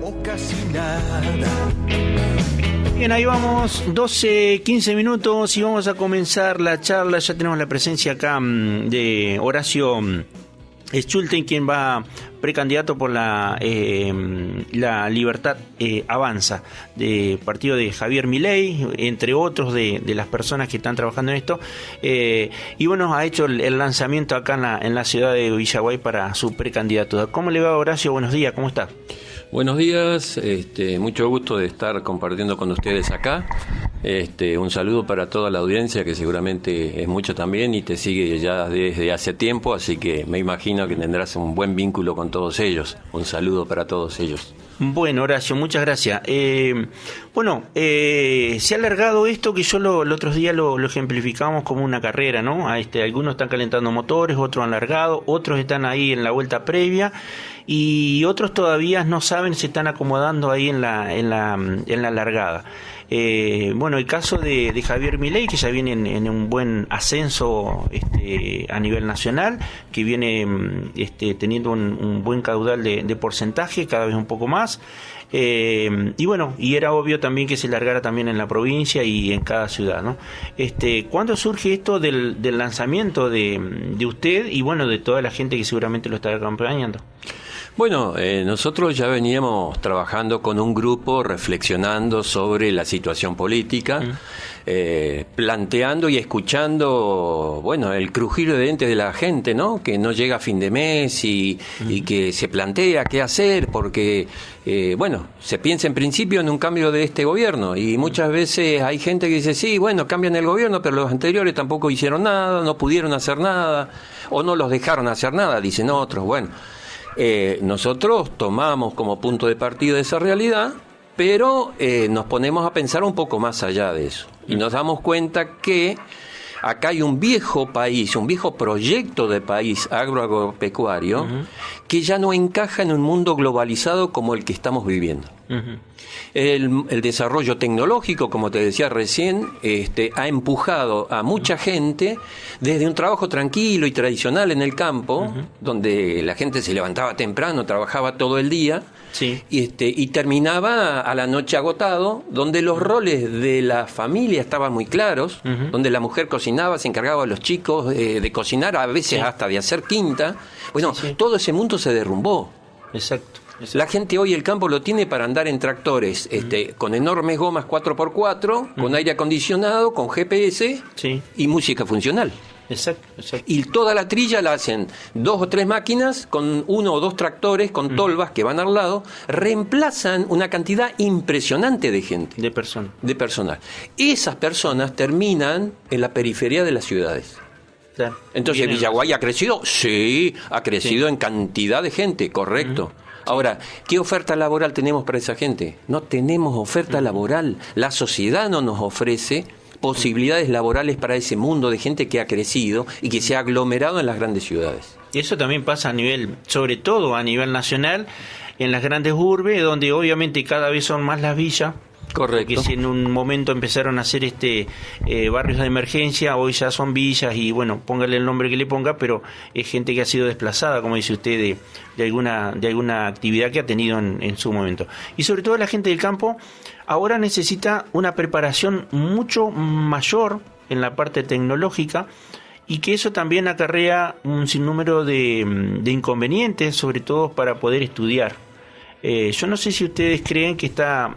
O casi nada. Bien, ahí vamos, 12, 15 minutos y vamos a comenzar la charla. Ya tenemos la presencia acá de Horacio Schulten, quien va precandidato por la Libertad Avanza, de partido de Javier Milei, entre otros de las personas que están trabajando en esto. Y bueno, ha hecho el lanzamiento acá en la ciudad de Villaguay para su precandidatura. ¿Cómo le va, Horacio? Buenos días, ¿cómo está? Buenos días, mucho gusto de estar compartiendo con ustedes acá. Un saludo para toda la audiencia, que seguramente es mucho también y te sigue ya desde hace tiempo, así que me imagino que tendrás un buen vínculo con todos ellos. Un saludo para todos ellos. Bueno, Horacio, muchas gracias. Se ha alargado esto, que yo los otros días lo ejemplificamos como una carrera, ¿no? Algunos están calentando motores, otros han largado, otros están ahí en la vuelta previa y otros todavía no saben, se están acomodando ahí en la largada. El caso de Javier Milei, que ya viene en un buen ascenso a nivel nacional, que viene teniendo un buen caudal de porcentaje, cada vez un poco más. Y era obvio también que se largara también en la provincia y en cada ciudad, ¿no? ¿Cuándo surge esto del lanzamiento de usted y de toda la gente que seguramente lo está acompañando? Bueno, nosotros ya veníamos trabajando con un grupo, reflexionando sobre la situación política, planteando y escuchando, el crujir de dientes de la gente, ¿no? Que no llega a fin de mes y que se plantea qué hacer, porque, se piensa en principio en un cambio de este gobierno y muchas veces hay gente que dice, sí, cambian el gobierno, pero los anteriores tampoco hicieron nada, no pudieron hacer nada, o no los dejaron hacer nada, dicen otros, nosotros tomamos como punto de partida esa realidad, pero nos ponemos a pensar un poco más allá de eso. Y nos damos cuenta que acá hay un viejo país, un viejo proyecto de país agropecuario que ya no encaja en un mundo globalizado como el que estamos viviendo. El desarrollo tecnológico, como te decía recién, ha empujado a mucha gente desde un trabajo tranquilo y tradicional en el campo, donde la gente se levantaba temprano, trabajaba todo el día, sí, y terminaba a la noche agotado, donde los roles de la familia estaban muy claros, donde la mujer cocinaba, se encargaba a los chicos de cocinar, a veces hasta de hacer quinta. Todo ese mundo se derrumbó. Exacto. La gente hoy el campo lo tiene para andar en tractores con enormes gomas 4x4, con aire acondicionado, con GPS y música funcional. Exacto. Y toda la trilla la hacen 2 o 3 máquinas con 1 o 2 tractores con tolvas que van al lado, reemplazan una cantidad impresionante de gente. De personas. De personal. Esas personas terminan en la periferia de las ciudades. Claro. Entonces, ¿Villaguay ha crecido? Sí, ha crecido en cantidad de gente, correcto. Ahora, ¿qué oferta laboral tenemos para esa gente? No tenemos oferta laboral. La sociedad no nos ofrece posibilidades laborales para ese mundo de gente que ha crecido y que se ha aglomerado en las grandes ciudades. Y eso también pasa sobre todo a nivel nacional, en las grandes urbes, donde obviamente cada vez son más las villas. Correcto. Que si en un momento empezaron a hacer barrios de emergencia, hoy ya son villas y póngale el nombre que le ponga, pero es gente que ha sido desplazada, como dice usted, de alguna actividad que ha tenido en su momento. Y sobre todo la gente del campo ahora necesita una preparación mucho mayor en la parte tecnológica, y que eso también acarrea un sinnúmero de inconvenientes, sobre todo para poder estudiar. Yo no sé si ustedes creen que está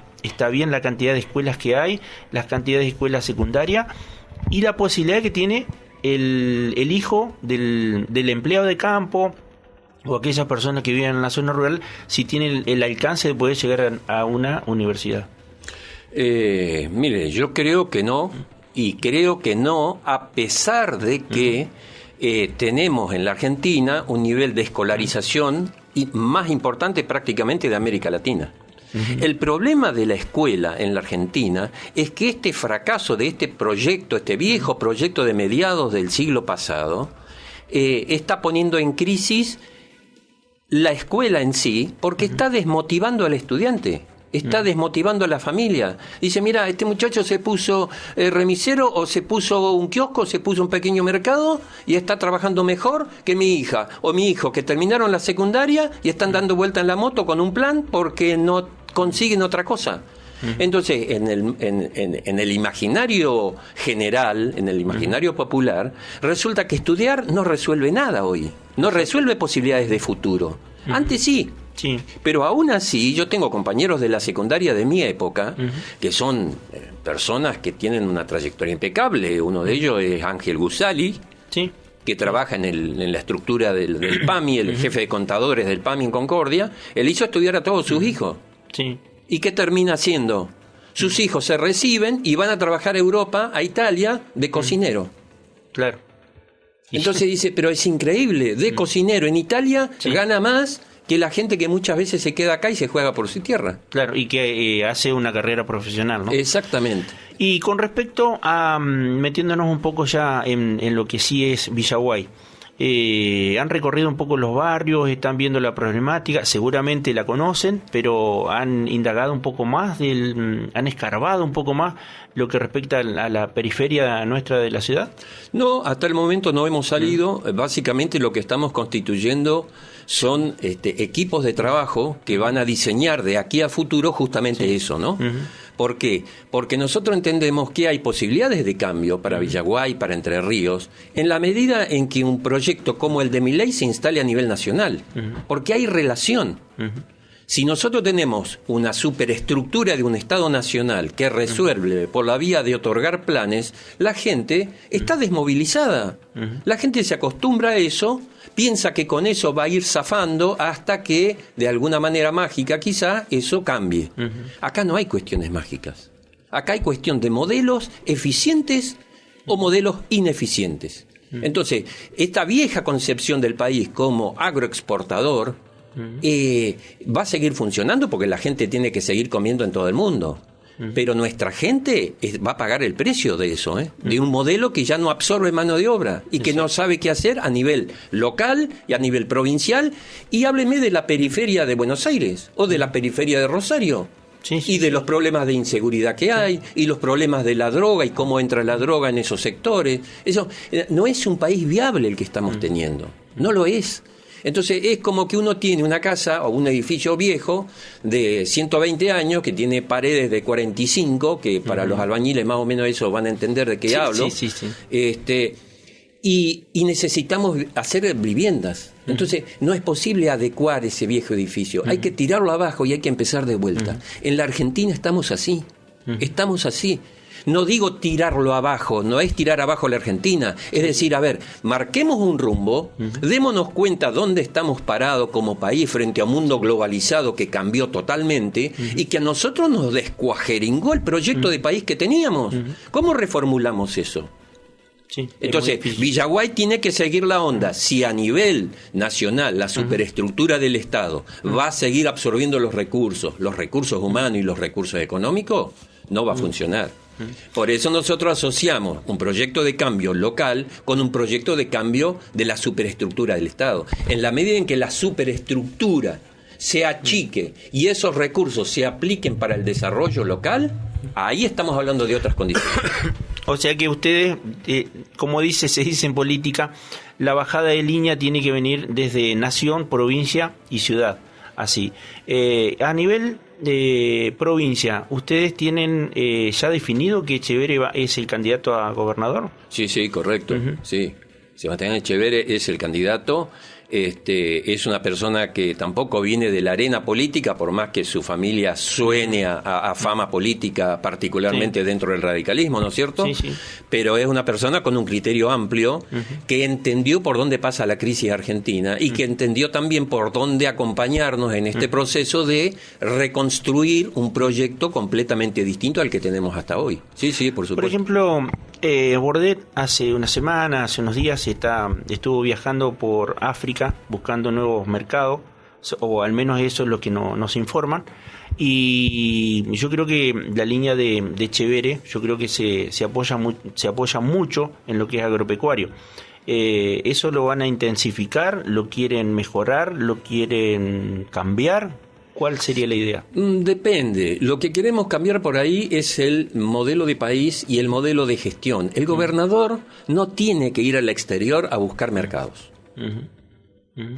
bien la cantidad de escuelas que hay, las cantidades de escuelas secundarias y la posibilidad que tiene el hijo del empleado de campo o aquellas personas que viven en la zona rural, si tienen el alcance de poder llegar a una universidad. Mire, yo creo que no, y creo que no a pesar de que tenemos en la Argentina un nivel de escolarización más importante prácticamente de América Latina. El problema de la escuela en la Argentina es que este fracaso de este proyecto, este viejo proyecto de mediados del siglo pasado, está poniendo en crisis la escuela en sí, porque está desmotivando al estudiante. Está desmotivando a la familia. Dice, mira, este muchacho se puso remisero, o se puso un kiosco, se puso un pequeño mercado y está trabajando mejor que mi hija o mi hijo, que terminaron la secundaria y están dando vuelta en la moto con un plan porque no consiguen otra cosa. Entonces, en el imaginario general, en el imaginario popular, resulta que estudiar no resuelve nada hoy. No resuelve posibilidades de futuro. Antes sí. Sí. Pero aún así, yo tengo compañeros de la secundaria de mi época, que son personas que tienen una trayectoria impecable. Uno de ellos es Ángel Gusali, Sí. que trabaja en la estructura del PAMI, el jefe de contadores del PAMI en Concordia. Él hizo estudiar a todos sus hijos. Sí. ¿Y qué termina haciendo? Sus hijos se reciben y van a trabajar a Europa, a Italia, de cocinero. Claro. Entonces dice, pero es increíble, de cocinero en Italia gana más que la gente que muchas veces se queda acá y se juega por su tierra. Claro, y que hace una carrera profesional, ¿no? Exactamente. Y con respecto a, metiéndonos un poco ya en lo que sí es Villaguay, han recorrido un poco los barrios, están viendo la problemática, seguramente la conocen, pero han indagado un poco más, han escarbado un poco más lo que respecta a la periferia nuestra de la ciudad. No, hasta el momento no hemos salido. Básicamente lo que estamos constituyendo son equipos de trabajo que van a diseñar de aquí a futuro justamente eso, ¿no? ¿Por qué? Porque nosotros entendemos que hay posibilidades de cambio para Villaguay, para Entre Ríos, en la medida en que un proyecto como el de Milei se instale a nivel nacional, porque hay relación. Si nosotros tenemos una superestructura de un Estado nacional que resuelve por la vía de otorgar planes, la gente está desmovilizada. La gente se acostumbra a eso, piensa que con eso va a ir zafando hasta que, de alguna manera mágica quizá, eso cambie. Acá no hay cuestiones mágicas. Acá hay cuestión de modelos eficientes o modelos ineficientes. Entonces, esta vieja concepción del país como agroexportador va a seguir funcionando porque la gente tiene que seguir comiendo en todo el mundo. Pero nuestra gente va a pagar el precio de eso, de un modelo que ya no absorbe mano de obra y que no sabe qué hacer a nivel local y a nivel provincial. Y hábleme de la periferia de Buenos Aires o de la periferia de Rosario. Y de los problemas de inseguridad que hay, y los problemas de la droga y cómo entra la droga en esos sectores. Eso no es un país viable el que estamos teniendo, no lo es. Entonces es como que uno tiene una casa o un edificio viejo de 120 años que tiene paredes de 45, que para los albañiles más o menos eso van a entender de qué hablo. Y necesitamos hacer viviendas. Entonces no es posible adecuar ese viejo edificio. Hay que tirarlo abajo y hay que empezar de vuelta. En la Argentina estamos así. Estamos así. No digo tirarlo abajo, no es tirar abajo la Argentina. Es decir, a ver, marquemos un rumbo, démonos cuenta dónde estamos parados como país frente a un mundo globalizado que cambió totalmente y que a nosotros nos descuajeringó el proyecto de país que teníamos. ¿Cómo reformulamos eso? Entonces, Villaguay tiene que seguir la onda. Si a nivel nacional la superestructura del Estado va a seguir absorbiendo los recursos humanos y los recursos económicos, no va a funcionar. Por eso nosotros asociamos un proyecto de cambio local con un proyecto de cambio de la superestructura del Estado. En la medida en que la superestructura se achique y esos recursos se apliquen para el desarrollo local, ahí estamos hablando de otras condiciones. O sea que ustedes, como se dice en política, la bajada de línea tiene que venir desde nación, provincia y ciudad. Así. A nivel de provincia, ¿ustedes tienen ya definido que Echeverre es el candidato a gobernador? Sí, correcto. Sí. Sebastián Echeverre es el candidato. Es una persona que tampoco viene de la arena política, por más que su familia suene a fama política, particularmente dentro del radicalismo, ¿no es cierto? Sí. Pero es una persona con un criterio amplio que entendió por dónde pasa la crisis argentina y que entendió también por dónde acompañarnos en este proceso de reconstruir un proyecto completamente distinto al que tenemos hasta hoy. Sí, por supuesto. Por ejemplo, Bordet hace una semana, hace unos días, estuvo viajando por África buscando nuevos mercados, o al menos eso es lo que nos informan, y yo creo que la línea de Echeverre, yo creo que se apoya mucho en lo que es agropecuario. ¿Eso lo van a intensificar? ¿Lo quieren mejorar? ¿Lo quieren cambiar? ¿Cuál sería la idea? Depende. Lo que queremos cambiar por ahí es el modelo de país y el modelo de gestión. El gobernador no tiene que ir al exterior a buscar mercados.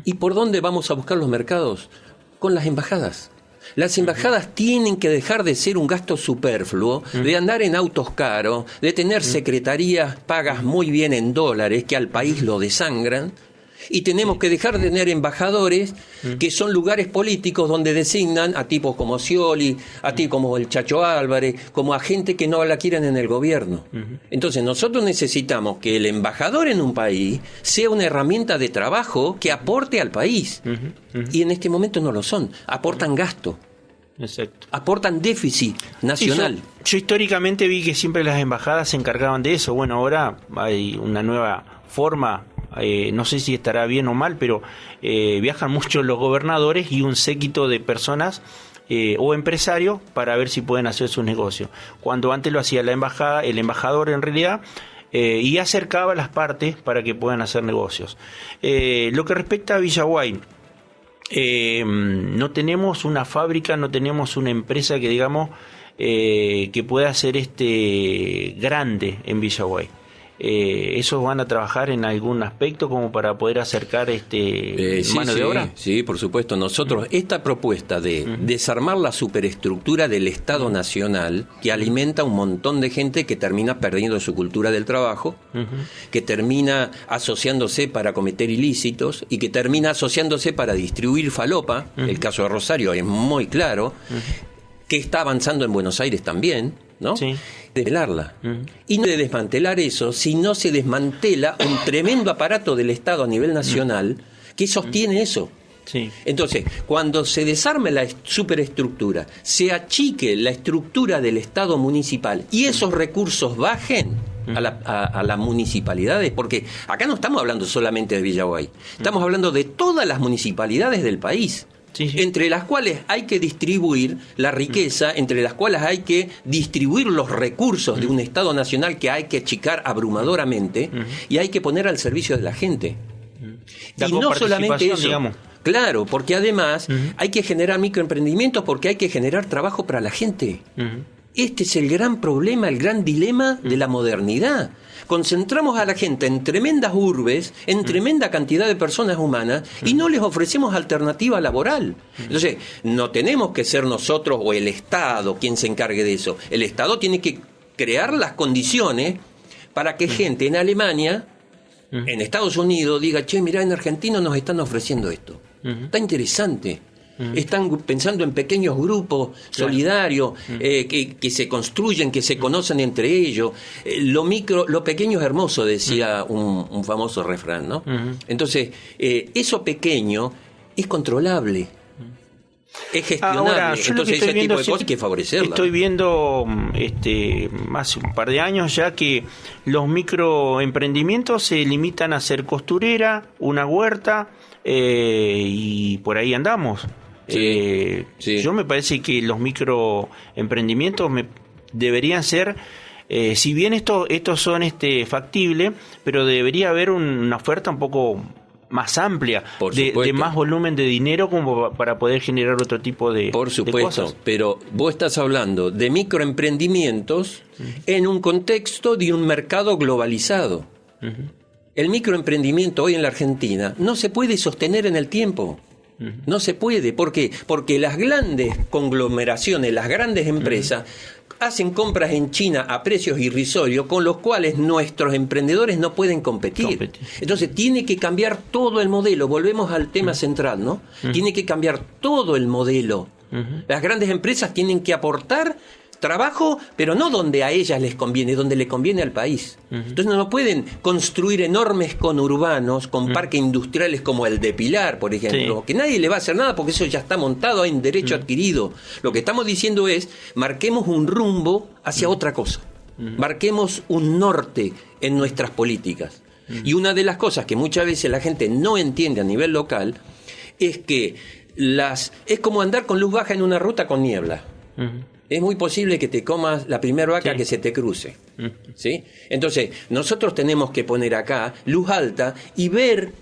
¿Y por dónde vamos a buscar los mercados? Con las embajadas. Las embajadas tienen que dejar de ser un gasto superfluo, de andar en autos caros, de tener secretarías pagas muy bien en dólares que al país lo desangran. Y tenemos que dejar de tener embajadores que son lugares políticos donde designan a tipos como Scioli, a tipos como el Chacho Álvarez, como a gente que no la quieren en el gobierno. Entonces nosotros necesitamos que el embajador en un país sea una herramienta de trabajo que aporte al país. Y en este momento no lo son, aportan gasto. Exacto. Aportan déficit nacional. Sí, yo históricamente vi que siempre las embajadas se encargaban de eso. Bueno, ahora hay una nueva forma. No sé si estará bien o mal, pero viajan mucho los gobernadores y un séquito de personas o empresarios para ver si pueden hacer sus negocios. Cuando antes lo hacía la embajada, el embajador en realidad, y acercaba a las partes para que puedan hacer negocios. Lo que respecta a Villaguay, no tenemos una fábrica, no tenemos una empresa que digamos que pueda ser grande en Villaguay. ¿Esos van a trabajar en algún aspecto como para poder acercar mano de obra? Sí, por supuesto. Nosotros, esta propuesta de desarmar la superestructura del Estado Nacional, que alimenta un montón de gente que termina perdiendo su cultura del trabajo, que termina asociándose para cometer ilícitos y que termina asociándose para distribuir falopa, el caso de Rosario es muy claro, que está avanzando en Buenos Aires también, ¿no? Sí. Desmantelarla. Y no de desmantelar eso, si no se desmantela un tremendo aparato del Estado a nivel nacional que sostiene eso. Sí. Entonces, cuando se desarme la superestructura, se achique la estructura del Estado municipal y esos recursos bajen a las municipalidades, porque acá no estamos hablando solamente de Villaguay, estamos hablando de todas las municipalidades del país. Sí. Entre las cuales hay que distribuir la riqueza, entre las cuales hay que distribuir los recursos de un Estado nacional que hay que achicar abrumadoramente y hay que poner al servicio de la gente. Y no solamente eso, digamos. Claro, porque además hay que generar microemprendimientos porque hay que generar trabajo para la gente. Este es el gran problema, el gran dilema de la modernidad. Concentramos a la gente en tremendas urbes, en tremenda cantidad de personas humanas y no les ofrecemos alternativa laboral. Entonces, no tenemos que ser nosotros o el Estado quien se encargue de eso. El Estado tiene que crear las condiciones para que gente en Alemania, en Estados Unidos, diga, che, mirá, en Argentina nos están ofreciendo esto. Está interesante. Están pensando en pequeños grupos solidarios que se construyen, que se conocen entre ellos. Lo pequeño es hermoso, decía un famoso refrán, ¿no? Entonces, eso pequeño es controlable. Es gestionable. Ahora, entonces ese tipo de cosas hay que favorecerla. Estoy viendo hace un par de años ya que los microemprendimientos se limitan a ser costurera, una huerta y por ahí andamos. Sí. Yo me parece que los microemprendimientos deberían ser, si bien estos son factibles, pero debería haber una oferta un poco más amplia, de más volumen de dinero como para poder generar otro tipo de Por supuesto, de cosas. Pero vos estás hablando de microemprendimientos en un contexto de un mercado globalizado. El microemprendimiento hoy en la Argentina no se puede sostener en el tiempo. No se puede. ¿Por qué? Porque las grandes conglomeraciones, las grandes empresas hacen compras en China a precios irrisorios con los cuales nuestros emprendedores no pueden competir. Entonces tiene que cambiar todo el modelo. Volvemos al tema central, ¿no? Tiene que cambiar todo el modelo. Las grandes empresas tienen que aportar trabajo, pero no donde a ellas les conviene, donde le conviene al país. Entonces no pueden construir enormes conurbanos con parques industriales como el de Pilar, por ejemplo, que nadie le va a hacer nada porque eso ya está montado en derecho adquirido. Lo que estamos diciendo es, marquemos un rumbo hacia otra cosa. Marquemos un norte en nuestras políticas. Y una de las cosas que muchas veces la gente no entiende a nivel local es que es como andar con luz baja en una ruta con niebla. es muy posible que te comas la primera vaca Sí. que se te cruce. ¿Sí? Entonces, nosotros tenemos que poner acá luz alta y ver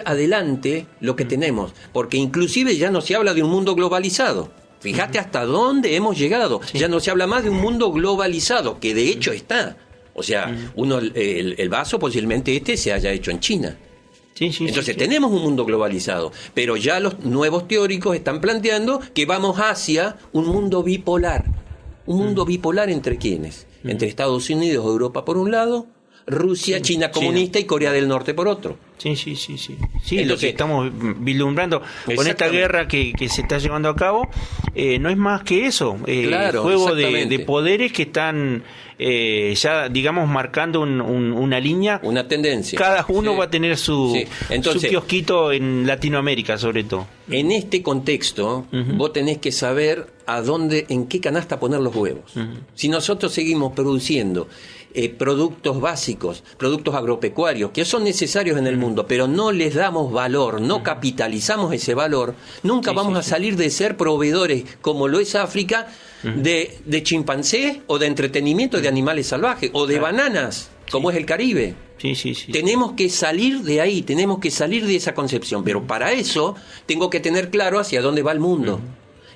adelante lo que tenemos, porque inclusive ya no se habla de un mundo globalizado. Fíjate hasta dónde hemos llegado. Sí. Ya no se habla más de un mundo globalizado, que de hecho está. O sea, el vaso posiblemente se haya hecho en China. Sí, sí, Entonces sí. tenemos un mundo globalizado, pero ya los nuevos teóricos están planteando que vamos hacia un mundo bipolar. ¿Un mundo bipolar entre quiénes? Entre Estados Unidos, Europa por un lado, Rusia, Sí, China comunista y Corea del Norte por otro. Sí. Sí, lo Entonces, que estamos vislumbrando con esta exactamente. guerra que se está llevando a cabo no es más que eso, Claro, juego exactamente. de poderes que están ya, digamos, marcando una línea. Una tendencia. Cada uno Sí. va a tener su Entonces, kiosquito en Latinoamérica, sobre todo. en este contexto, vos tenés que saber en qué canasta poner los huevos. Si nosotros seguimos produciendo productos básicos, productos agropecuarios, que son necesarios en el mundo, pero no les damos valor, no capitalizamos ese valor, nunca vamos a salir de ser proveedores, como lo es África, de chimpancés o de entretenimiento de animales salvajes, o de bananas, como es el Caribe. Sí. Tenemos que salir de ahí, tenemos que salir de esa concepción, pero para eso tengo que tener claro hacia dónde va el mundo.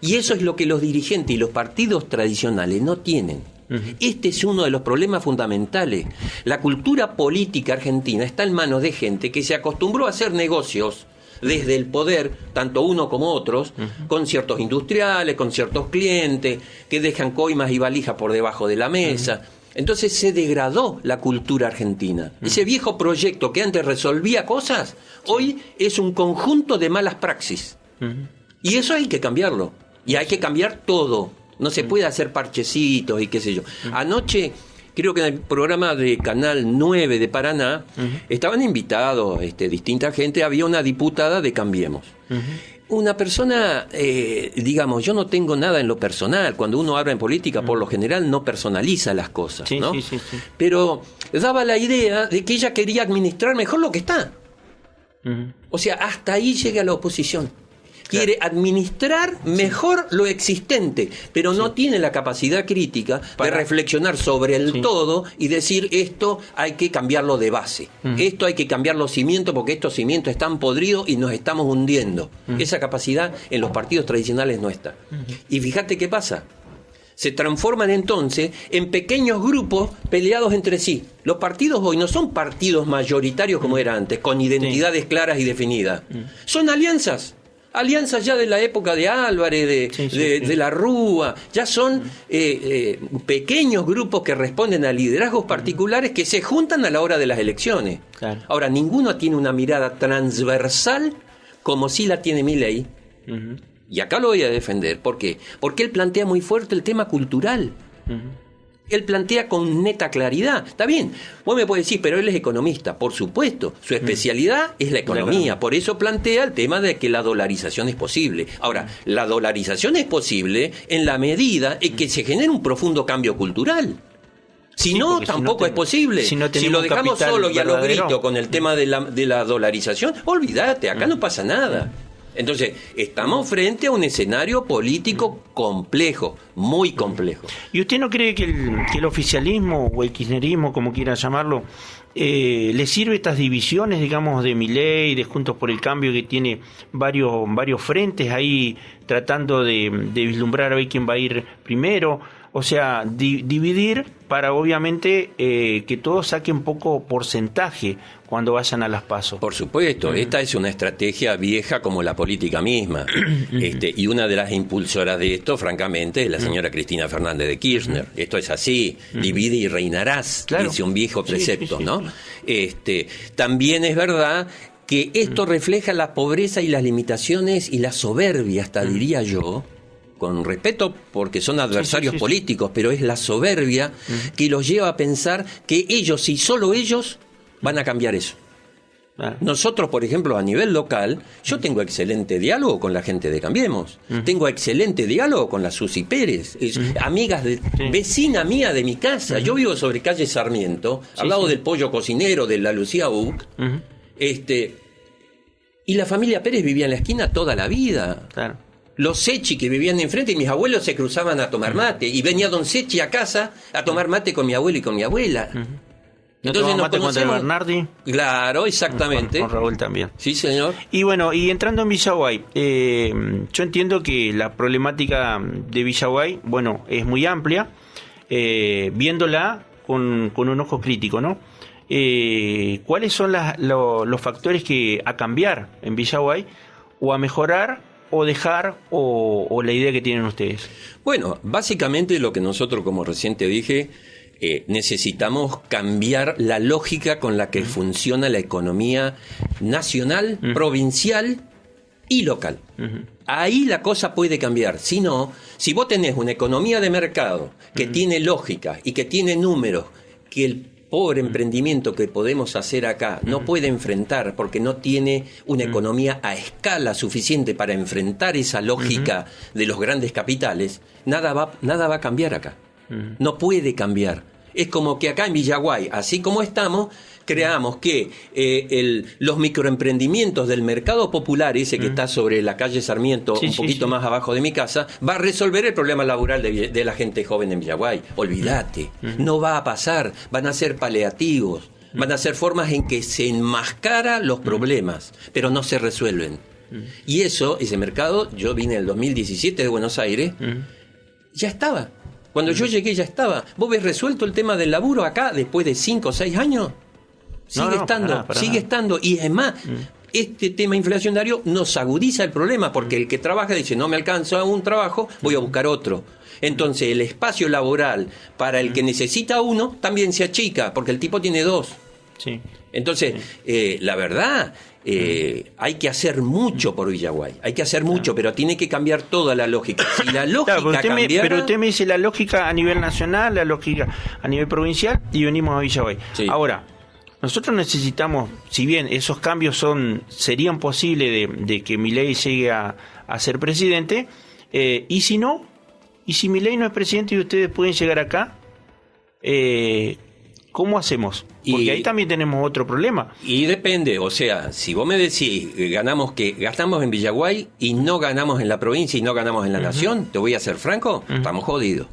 Y eso es lo que los dirigentes y los partidos tradicionales no tienen. Este es uno de los problemas fundamentales. La cultura política argentina está en manos de gente que se acostumbró a hacer negocios desde el poder, tanto uno como otros, con ciertos industriales, con ciertos clientes, que dejan coimas y valijas por debajo de la mesa. Entonces se degradó la cultura argentina. Ese viejo proyecto que antes resolvía cosas, hoy es un conjunto de malas praxis. Y eso hay que cambiarlo. Y hay que cambiar todo. No se puede hacer parchecitos y qué sé yo. Anoche, creo que en el programa de Canal 9 de Paraná, estaban invitados distinta gente. Había una diputada de Cambiemos. Una persona, digamos, yo no tengo nada en lo personal. Cuando uno habla en política, por lo general no personaliza las cosas, Sí, ¿no? sí. Pero daba la idea de que ella quería administrar mejor lo que está. O sea, hasta ahí llega la oposición. Quiere administrar mejor lo existente, pero no tiene la capacidad crítica de reflexionar sobre el todo y decir esto hay que cambiarlo de base. Esto hay que cambiar los cimientos porque estos cimientos están podridos y nos estamos hundiendo. Esa capacidad en los partidos tradicionales no está. Y fíjate qué pasa. Se transforman entonces en pequeños grupos peleados entre sí. Los partidos hoy no son partidos mayoritarios como era antes, con identidades claras y definidas. Son alianzas. Alianzas ya de la época de Álvarez, de la Rúa, ya son pequeños grupos que responden a liderazgos particulares que se juntan a la hora de las elecciones. Claro. Ahora, ninguno tiene una mirada transversal como sí la tiene Milei. Y acá lo voy a defender. ¿Por qué? Porque él plantea muy fuerte el tema cultural. Él plantea con neta claridad. Está bien, vos me podés decir, pero él es economista. Por supuesto, su especialidad es la economía. Por eso plantea el tema de que la dolarización es posible. Ahora, la dolarización es posible en la medida en que se genere un profundo cambio cultural. Si no, tampoco es posible. Si lo dejamos capital solo y a los verdadero. gritos con el tema de la dolarización, olvídate, acá no pasa nada. Entonces, estamos frente a un escenario político complejo, muy complejo. ¿Y usted no cree que el oficialismo o el kirchnerismo, como quiera llamarlo, le sirve estas divisiones, digamos, de Milei, de Juntos por el Cambio, que tiene varios frentes ahí tratando de vislumbrar a ver quién va a ir primero? O sea, dividir para obviamente que todos saquen poco porcentaje cuando vayan a las PASO. Por supuesto, esta es una estrategia vieja como la política misma. Y una de las impulsoras de esto, francamente, es la señora Cristina Fernández de Kirchner. Esto es así, divide y reinarás, Claro. dice un viejo precepto, Sí, ¿no? También es verdad que esto refleja la pobreza y las limitaciones y la soberbia, hasta diría yo, con respeto porque son adversarios políticos, pero es la soberbia que los lleva a pensar que ellos y solo ellos van a cambiar eso. Claro. Nosotros, por ejemplo, a nivel local, yo tengo excelente diálogo con la gente de Cambiemos. Tengo excelente diálogo con la Susi Pérez, vecina mía de mi casa. Yo vivo sobre calle Sarmiento, al lado del Pollo Cocinero, de la Lucía Uc. Y la familia Pérez vivía en la esquina toda la vida. Claro. Los Sechi que vivían enfrente y mis abuelos se cruzaban a tomar mate. Y venía don Sechi a casa a tomar mate con mi abuelo y con mi abuela. ¿No tomaba mate contra el Bernardi? Claro, exactamente. Con Raúl también. Sí, señor. Y bueno, y entrando en Villaguay, yo entiendo que la problemática de Villaguay, bueno, es muy amplia, viéndola con un ojo crítico, ¿no? ¿Cuáles son los factores que a cambiar en Villaguay, o a mejorar, o dejar, o la idea que tienen ustedes? Bueno, básicamente lo que nosotros, como recién te dije, necesitamos cambiar la lógica con la que funciona la economía nacional, provincial y local. Ahí la cosa puede cambiar. Si no, si vos tenés una economía de mercado que tiene lógica y que tiene números que el pobre emprendimiento que podemos hacer acá no puede enfrentar porque no tiene una economía a escala suficiente para enfrentar esa lógica de los grandes capitales, nada va a cambiar acá. No puede cambiar. Es como que acá en Villaguay, así como estamos, creamos que los microemprendimientos del mercado popular, ese que está sobre la calle Sarmiento, un poquito más abajo de mi casa, va a resolver el problema laboral de la gente joven en Villaguay. Olvídate, no va a pasar, van a ser paliativos, van a ser formas en que se enmascara los problemas, pero no se resuelven. Y ese mercado, yo vine en el 2017 de Buenos Aires, ya estaba. Cuando yo llegué ya estaba. ¿Vos ves resuelto el tema del laburo acá después de 5 o 6 años? Sigue estando. Y es más, este tema inflacionario nos agudiza el problema, porque el que trabaja dice, no me alcanza un trabajo, voy a buscar otro. Entonces el espacio laboral para el que necesita uno también se achica, porque el tipo tiene 2. Sí. Entonces, la verdad, hay que hacer mucho por Villaguay. Hay que hacer mucho, pero tiene que cambiar toda la lógica. Si la lógica cambiara... Pero usted me dice la lógica a nivel nacional, la lógica a nivel provincial, y venimos a Villaguay. Sí. Ahora, nosotros necesitamos, si bien esos cambios serían posibles de que Milei llegue a ser presidente, y si no, y si Milei no es presidente y ustedes pueden llegar acá, ¿cómo hacemos? Porque ahí también tenemos otro problema. Y depende, o sea, si vos me decís gastamos en Villaguay y no ganamos en la provincia y no ganamos en la nación, te voy a ser franco, estamos jodidos.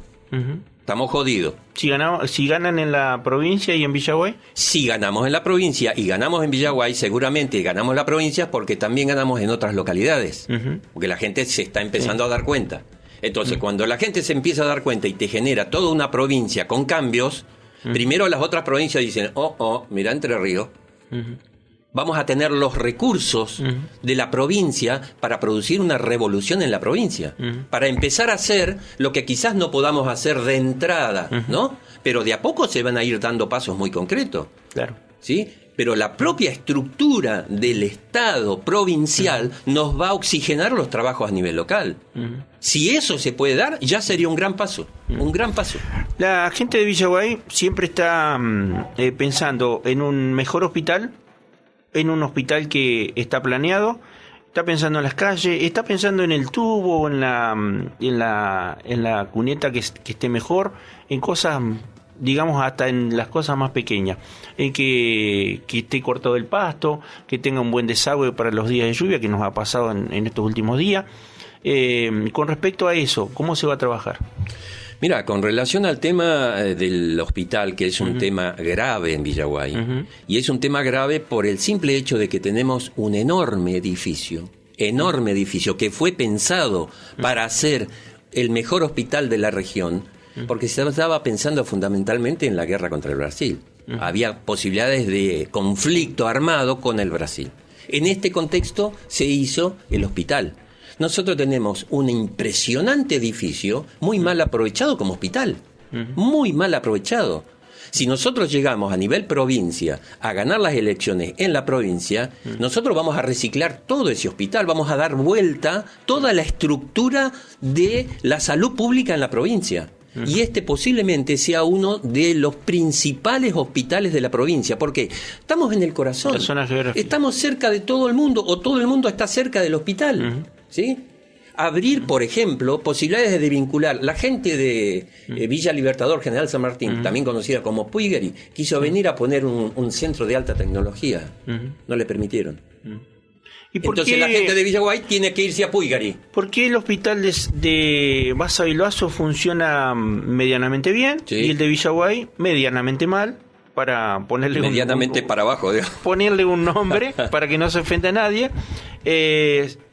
Estamos jodidos. Si ganan en la provincia y en Villaguay. Si ganamos en la provincia y ganamos en Villaguay, seguramente ganamos la provincia porque también ganamos en otras localidades. Porque la gente se está empezando a dar cuenta. Entonces, cuando la gente se empieza a dar cuenta y te genera toda una provincia con cambios, primero las otras provincias dicen, mira Entre Ríos, vamos a tener los recursos de la provincia para producir una revolución en la provincia, para empezar a hacer lo que quizás no podamos hacer de entrada, ¿no? Pero de a poco se van a ir dando pasos muy concretos. Claro. ¿Sí? Pero la propia estructura del Estado provincial nos va a oxigenar los trabajos a nivel local. Si eso se puede dar, ya sería un gran paso. Un gran paso. La gente de Villaguay siempre está pensando en un mejor hospital, en un hospital que está planeado, está pensando en las calles, está pensando en el tubo, en la cuneta que esté mejor, en cosas, digamos, hasta en las cosas más pequeñas, en que esté cortado el pasto, que tenga un buen desagüe para los días de lluvia, que nos ha pasado en estos últimos días. Con respecto a eso, ¿cómo se va a trabajar? Mira, con relación al tema del hospital, que es un tema grave en Villaguay, y es un tema grave por el simple hecho de que tenemos un enorme edificio que fue pensado para ser el mejor hospital de la región, porque se estaba pensando fundamentalmente en la guerra contra el Brasil. Había posibilidades de conflicto armado con el Brasil. En este contexto se hizo el hospital. Nosotros tenemos un impresionante edificio muy mal aprovechado como hospital. Muy mal aprovechado. Si nosotros llegamos a nivel provincia a ganar las elecciones en la provincia, nosotros vamos a reciclar todo ese hospital, vamos a dar vuelta toda la estructura de la salud pública en la provincia. Y este posiblemente sea uno de los principales hospitales de la provincia, porque estamos en el corazón, estamos cerca de todo el mundo, o todo el mundo está cerca del hospital, ¿sí? Abrir, por ejemplo, posibilidades de vincular. La gente de Villa Libertador, General San Martín, también conocida como Puigeri, quiso venir a poner un centro de alta tecnología. No le permitieron. ¿Y por Entonces qué, la gente de Villaguay tiene que irse a Puigari. ¿por qué el hospital de Baza Bilbaso funciona medianamente bien Sí. y el de Villaguay medianamente mal? Para ponerle Medianamente para abajo, digamos. ponerle un nombre para que no se ofenda a nadie.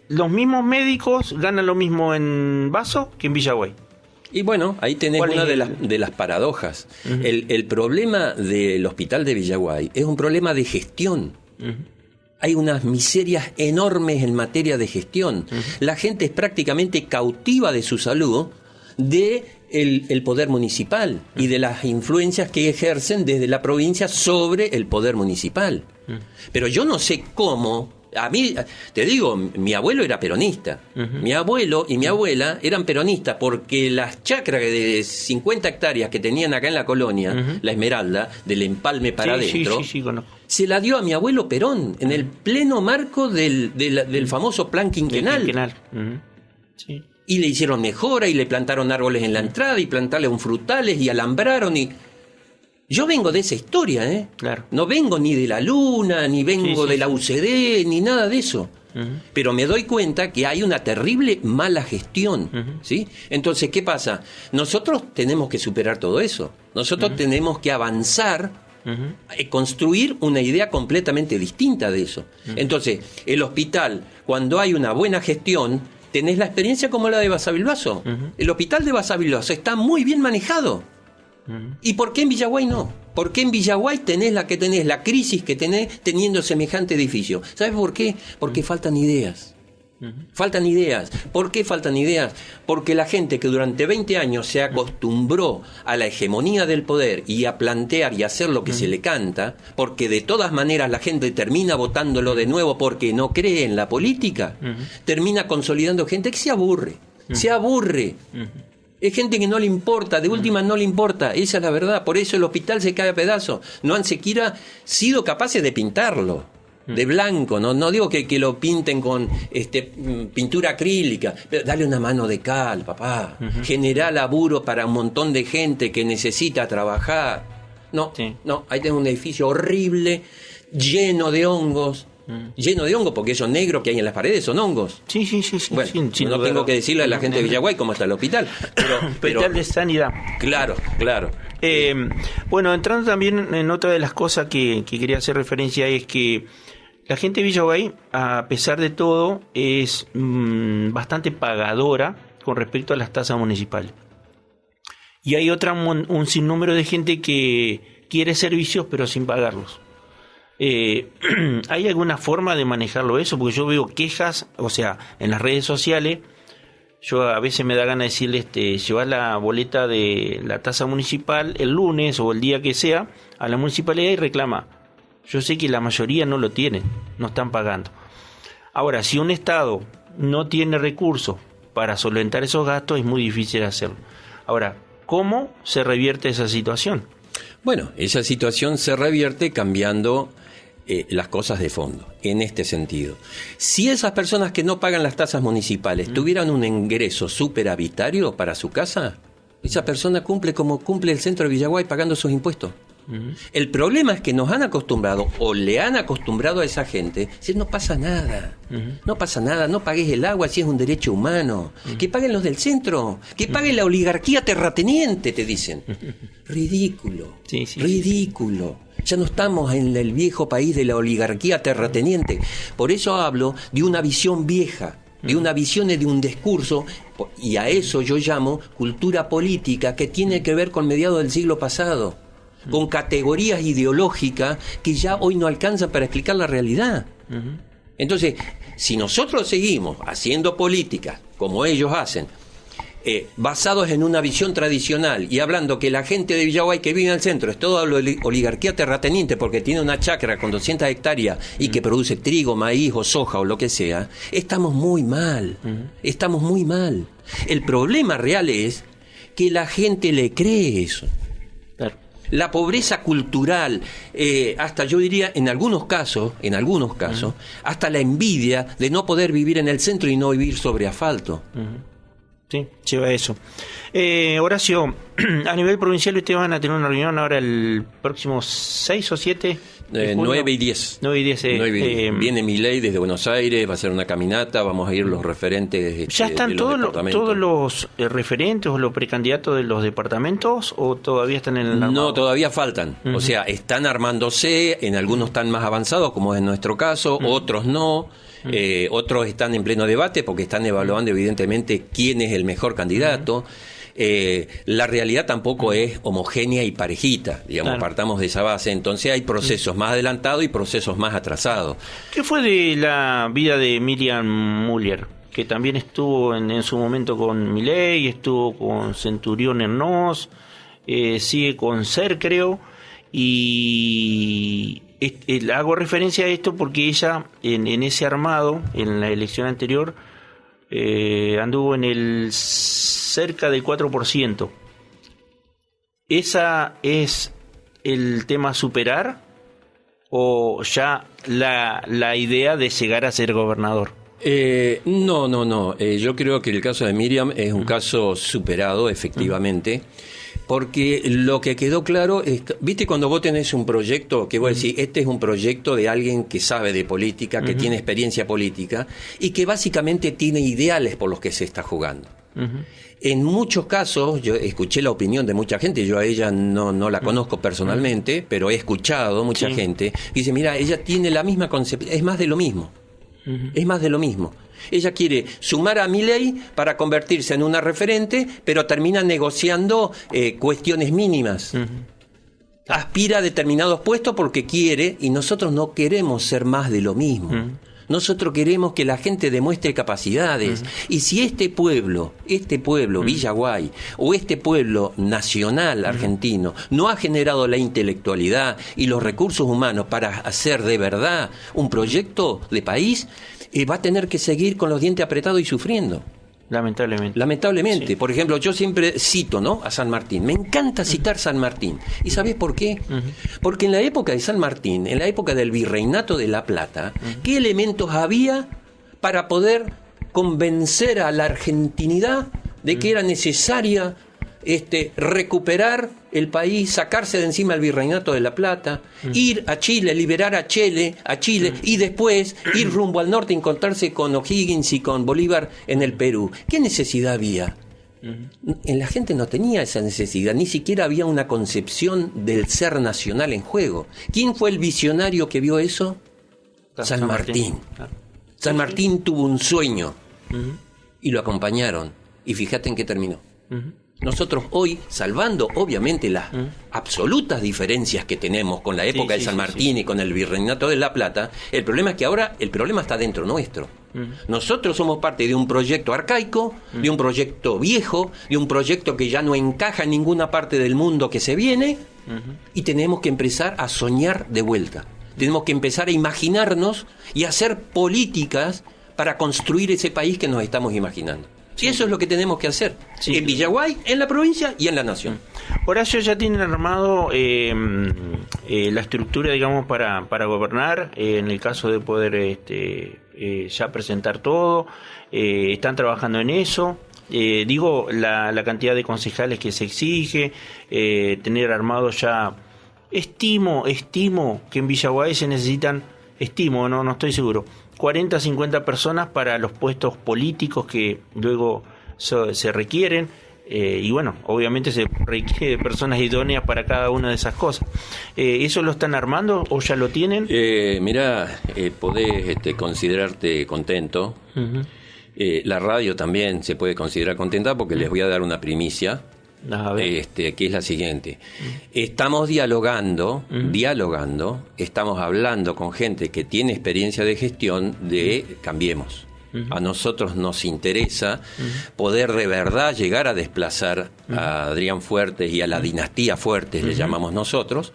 Los mismos médicos ganan lo mismo en Bazo que en Villaguay. Y bueno, ahí tenés ¿Cuál una es de las paradojas. El problema del hospital de Villaguay es un problema de gestión. Hay unas miserias enormes en materia de gestión. La gente es prácticamente cautiva de su salud de el poder municipal y de las influencias que ejercen desde la provincia sobre el poder municipal. Pero yo no sé cómo. A mí, te digo, mi abuelo era peronista. Mi abuelo y mi abuela eran peronistas porque las chacras de 50 hectáreas que tenían acá en la colonia, la Esmeralda, del empalme para adentro, Sí, conozco. se la dio a mi abuelo Perón en el pleno marco del famoso plan quinquenal. Sí. Y le hicieron mejora y le plantaron árboles en la entrada y plantaron frutales y alambraron y... Yo vengo de esa historia, ¿eh? Claro. No vengo ni de la Luna, ni vengo de la UCD, ni nada de eso. Pero me doy cuenta que hay una terrible mala gestión, ¿sí? Entonces, ¿qué pasa? Nosotros tenemos que superar todo eso. Nosotros tenemos que avanzar, construir una idea completamente distinta de eso. Entonces, el hospital, cuando hay una buena gestión, tenés la experiencia como la de Baza Bilbaso. El hospital de Baza Bilbaso está muy bien manejado. ¿Y por qué en Villaguay no? ¿Por qué en Villaguay tenés la crisis que tenés teniendo semejante edificio? ¿Sabes por qué? Porque faltan ideas. Faltan ideas. ¿Por qué faltan ideas? Porque la gente que durante 20 años se acostumbró a la hegemonía del poder y a plantear y hacer lo que se le canta, porque de todas maneras la gente termina votándolo de nuevo porque no cree en la política, termina consolidando gente que se aburre. Se aburre. Es gente que no le importa, de última no le importa, esa es la verdad. Por eso el hospital se cae a pedazos. No han siquiera sido capaces de pintarlo de blanco. No digo que lo pinten con pintura acrílica, pero dale una mano de cal, papá. Generá laburo para un montón de gente que necesita trabajar. No, ahí tengo un edificio horrible, lleno de hongos. Lleno de hongos, porque esos negros que hay en las paredes son hongos. Sí. Bueno, no tengo que decirle a la gente de Villaguay cómo está el hospital. Pero de sanidad. Claro. Bueno, entrando también en otra de las cosas que quería hacer referencia es que la gente de Villaguay, a pesar de todo, es bastante pagadora con respecto a las tasas municipales. Y hay un sinnúmero de gente que quiere servicios pero sin pagarlos. ¿Hay alguna forma de manejarlo eso? Porque yo veo quejas, o sea, en las redes sociales, yo a veces me da ganas de decirle, llevar la boleta de la tasa municipal el lunes o el día que sea a la municipalidad y reclama. Yo sé que la mayoría no lo tienen, no están pagando. Ahora, si un Estado no tiene recursos para solventar esos gastos, es muy difícil hacerlo. Ahora, ¿cómo se revierte esa situación? Bueno, esa situación se revierte cambiando las cosas de fondo, en este sentido. Si esas personas que no pagan las tasas municipales tuvieran un ingreso superavitario para su casa, esa persona cumple como cumple el centro de Villaguay pagando sus impuestos. El problema es que nos han acostumbrado, o le han acostumbrado a esa gente, decir no pasa nada, no pasa nada, no pagues el agua si es un derecho humano, que paguen los del centro, que pague la oligarquía terrateniente, te dicen. Ridículo, ridículo. Ya no estamos en el viejo país de la oligarquía terrateniente. Por eso hablo de una visión vieja, de una visión y de un discurso, y a eso yo llamo cultura política, que tiene que ver con mediados del siglo pasado, con categorías ideológicas que ya hoy no alcanzan para explicar la realidad. Entonces, si nosotros seguimos haciendo políticas como ellos hacen, basados en una visión tradicional y hablando que la gente de Villaguay que vive en el centro es toda la oligarquía terrateniente porque tiene una chacra con 200 hectáreas y que produce trigo, maíz o soja o lo que sea, estamos muy mal, estamos muy mal. El problema real es que la gente le cree eso. La pobreza cultural, hasta yo diría en algunos casos, hasta la envidia de no poder vivir en el centro y no vivir sobre asfalto. Sí, lleva a eso. Horacio, a nivel provincial ustedes van a tener una reunión ahora el próximo 6 o 7. de junio. 9 y 10. 9 y 10. 9 y 10. Viene Milei desde Buenos Aires, va a hacer una caminata, vamos a ir los referentes ¿Ya están de los departamentos. todos los referentes o los precandidatos de los departamentos o todavía están en el armado? No, todavía faltan. O sea, están armándose, en algunos están más avanzados, como es en nuestro caso, otros no. Otros están en pleno debate porque están evaluando evidentemente quién es el mejor candidato. La realidad tampoco es homogénea y parejita, digamos, Claro. partamos de esa base. Entonces hay procesos más adelantados y procesos más atrasados. ¿Qué fue de la vida de Miriam Müller? Que también estuvo en su momento con Milei, estuvo con Centurión Hernoz, sigue con Ser, creo, y hago referencia a esto porque ella en ese armado, en la elección anterior, anduvo en el cerca del 4%. ¿Esa es el tema a superar o ya la idea de llegar a ser gobernador? No. Yo creo que el caso de Miriam es un caso superado, efectivamente, porque lo que quedó claro es, viste, cuando vos tenés un proyecto, que vos decís, este es un proyecto de alguien que sabe de política, que tiene experiencia política y que básicamente tiene ideales por los que se está jugando. En muchos casos, yo escuché la opinión de mucha gente, yo a ella no la conozco personalmente, pero he escuchado mucha gente, que dice, mira, ella tiene la misma concepción, es más de lo mismo. Es más de lo mismo. Ella quiere sumar a Milei para convertirse en una referente, pero termina negociando cuestiones mínimas. Aspira a determinados puestos porque quiere, y nosotros no queremos ser más de lo mismo. Nosotros queremos que la gente demuestre capacidades. Y si este pueblo, Villaguay, o este pueblo nacional argentino, no ha generado la intelectualidad y los recursos humanos para hacer de verdad un proyecto de país, va a tener que seguir con los dientes apretados y sufriendo. Lamentablemente. Sí. Por ejemplo, yo siempre cito, ¿no?, a San Martín. Me encanta citar San Martín. ¿Y sabés por qué? Porque en la época de San Martín, en la época del Virreinato de La Plata, ¿qué elementos había para poder convencer a la argentinidad de que era necesaria recuperar el país, sacarse de encima el Virreinato de La Plata, ir a Chile, liberar a Chile, y después ir rumbo al norte, encontrarse con O'Higgins y con Bolívar en el Perú? ¿Qué necesidad había? En la gente no tenía esa necesidad, ni siquiera había una concepción del ser nacional en juego. ¿Quién fue el visionario que vio eso? San Martín. San Martín tuvo un sueño y lo acompañaron, y fíjate en qué terminó. Nosotros hoy, salvando obviamente las absolutas diferencias que tenemos con la época de San Martín y con el Virreinato de La Plata, el problema es que ahora el problema está dentro nuestro. Nosotros somos parte de un proyecto arcaico, de un proyecto viejo, de un proyecto que ya no encaja en ninguna parte del mundo que se viene, y tenemos que empezar a soñar de vuelta. Tenemos que empezar a imaginarnos y hacer políticas para construir ese país que nos estamos imaginando. Sí, eso es lo que tenemos que hacer, en Villaguay, en la provincia y en la nación. Horacio, ya tienen armado la estructura, digamos, para gobernar, en el caso de poder ya presentar todo, están trabajando en eso. Digo, la cantidad de concejales que se exige, tener armado ya, estimo que en Villaguay se necesitan, no estoy seguro, 40, 50 personas para los puestos políticos que luego se requieren, y bueno, obviamente se requiere de personas idóneas para cada una de esas cosas. ¿Eso lo están armando o ya lo tienen? Mirá, podés considerarte contento. La radio también se puede considerar contenta porque les voy a dar una primicia. Que es la siguiente. Estamos dialogando, estamos hablando con gente que tiene experiencia de gestión de Cambiemos. A nosotros nos interesa poder de verdad llegar a desplazar a Adrián Fuertes y a la dinastía Fuertes, le llamamos nosotros,